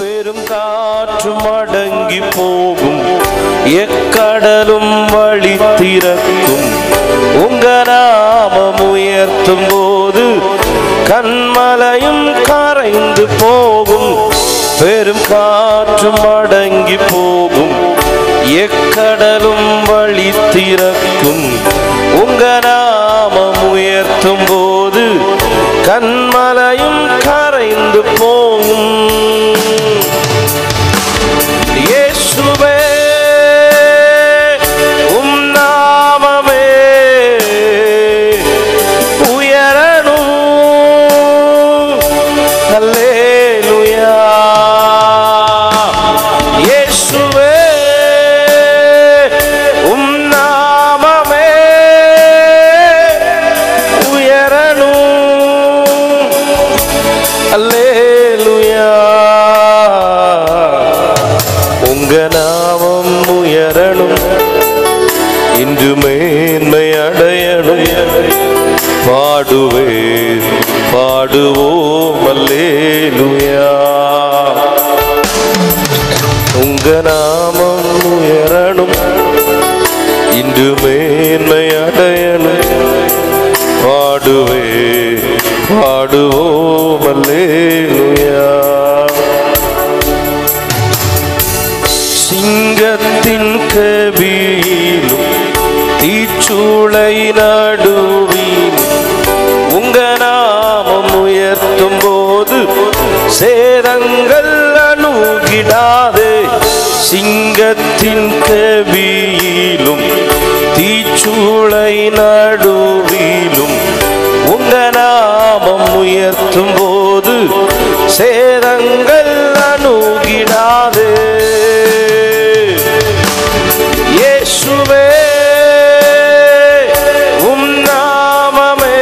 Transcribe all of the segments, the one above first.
பெரும் காற்றும் அடங்கி போகும், எக்கடலும் வழி திறக்கும். உங்க நாமம் உயர்த்தும் போது கண்மலையும் கரைந்து போகும். பெரும் காற்றும் அடங்கி போகும், எக்கடலும் வழி திறக்கும். உங்க நாமம் உயர்த்தும் போது கண்மலையும் கரைந்து போகும். இயேசுவே உம் நாமமே உயரணும். அல்லேலூயா. இயேசுவே உம் நாமமே உயரணும். அல்லேலூயா. உங்க நாமம் உயரணும், இன்று மேன்மை அடையணும். பாடுவேன் பாடுவோம் அல்லேலூயா. உங்க நாமம் உயரணும், இன்று மேன்மை அடையணும். பாடுவேன் பாடுவோம் அல்லேலூயா. சிங்கத்தின் கவியிலும் தீச்சூளை நடுவிலும் உங்க நாமம் உயர்த்தும் போது சேதங்கள் அணுகிடாதே. சிங்கத்தின் கவியிலும் தீச்சூளை நடுவிலும் உங்க நாமம் உயர்த்தும் போது சேதங்கள் அணுகிடாதே. இயேசுவே உம் நாமமே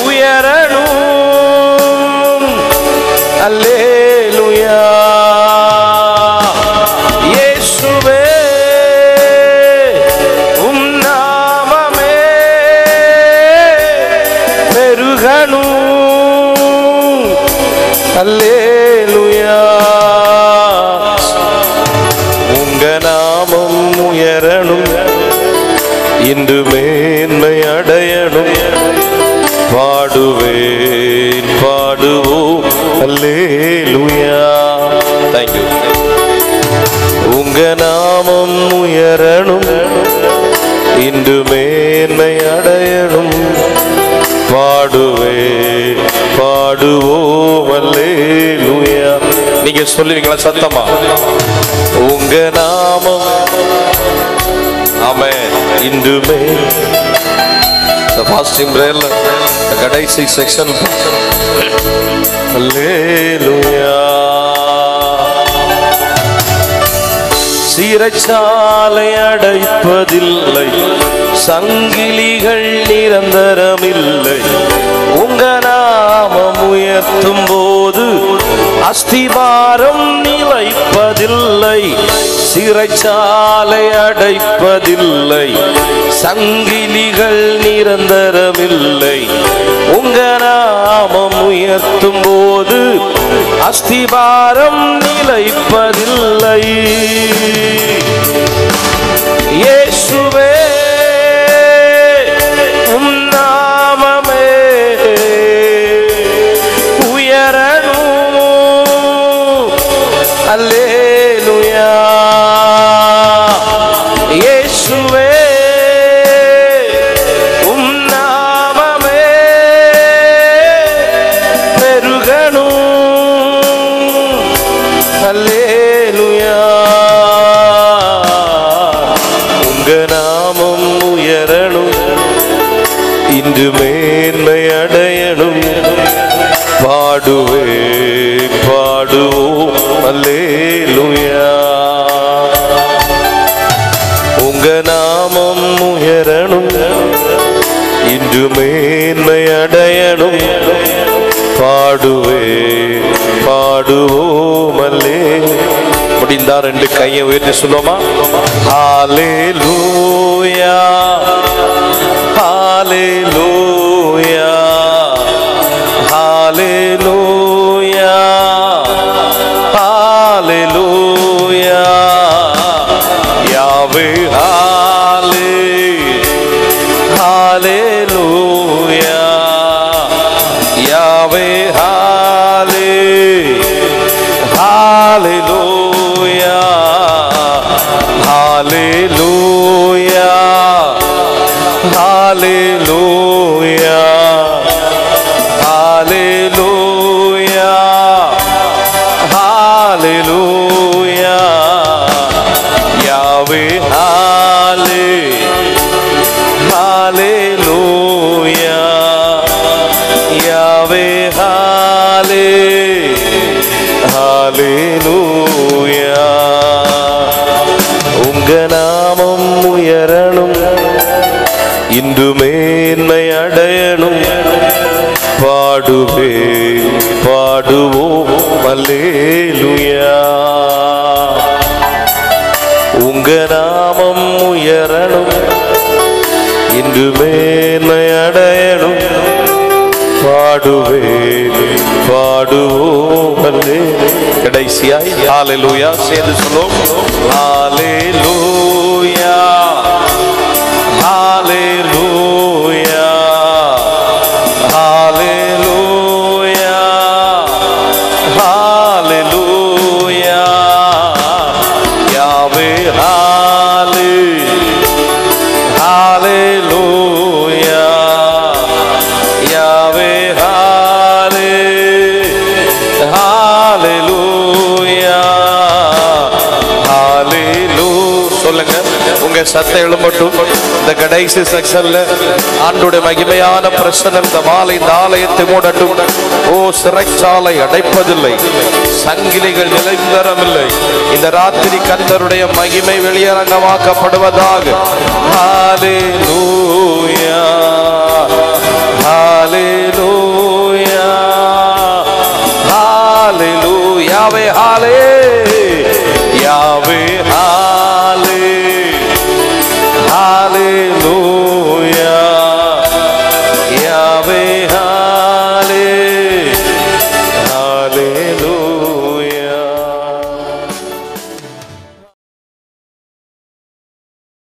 உயரணும். அல்லேலூயா. இயேசுவே உம் நாமமே பெருகணும். அல்லேலூயா. உங்க நாமம் உயரணும், இன்று மேன்மை அடையணும். பாடுவேன் பாடுவோம் அல்லேலூயா. தேங்க்யூ. உங்க நாமம் உயரணும், இன்று மேன்மை அடையணும். பாடுவேன் பாடுவோம் அல்லேலூயா. நீங்க சொல்லுவீங்களா சத்தமா? உங்க நாமம் ஆமென். இன்றுமே ஃபாஸ்டிங் பிரேயர்ல கடைசி செக்ஷன் அல்லேலூயா. சிறைச்சாலை அடைப்பதில்லை, சங்கிலிகள் நிரந்தரமில்லை. உங்க நாமம் உயர்த்தும் போது அஸ்திபாரம் நிலைப்பதில்லை. சிறைச்சாலை அடைப்பதில்லை, சங்கிலிகள் நிரந்தரமில்லை. உங்க நாமம் உயர்த்தும் போது அஸ்திபாரம் நிலைப்பதில்லை. இயேசுவே உம் நாமமே உயரணும். அல்லேலூயா. இயேசுவே உம் நாமமே பெருகணும். அல்லேலூயா. உங்க நாமம் உயரணும், இன்று மேன்மை அடையணும். பாடுவே பாடுவோம் அல்லேலூயா. உங்க நாமம் உயரணும், இன்று மேன்மை அடையணும். பாடுவே பாடுவோம் அல்லேலூயா. முடிந்தா ரெண்டு கையை உயர்த்தி சொல்லுவோமா? ஹalleluya ஹalleluya ஹalleluya யாவே ஹாலே ஹalleluya ஹalleluya ஹalleluya ஹalleluya ஹalleluya யாவே ஹாலே ஹalleluya யாவே ஹாலே ஹalleluya உங்க நாமம் உயரணும் இன்று மேன்மை அடையணும் பாடுவே பாடுவோம் அல்லேலூயா உங்க நாமம் உயரணும் இன்று மேன்மை அடையணும் பாடுவே பாடுவோம் அல்லேலூயா கடைசியாய் ஹalleluya சேர்ந்து சொல்லுவோம் ஹalleluya ஹalleluya ஹalleluya ஹalleluya யாவே ஹாலே ஹalleluya யாவே ஹாலே ஹalleluya ஹalleluya சொல்லுங்க உங்க சத்தம் எழும்பட்டும். இந்த கடைசி செக்ஷன்ல ஆண்டோட மகிமையான பிரசன்னம் இந்த மாலை இந்த ஆலயத்தை மூடட்டும். ஓ சிறைச்சாலை அடைப்பதில்லை, சங்கிலிகள் நிலைந்தரமில்லை. இந்த ராத்திரி கர்த்தருடைய மகிமை வெளியரங்கமாக்கப்படுவதாக. ஹalleluya ஹalleluya ஹalleluya யாவே ஹாலே யாவே ஹாலே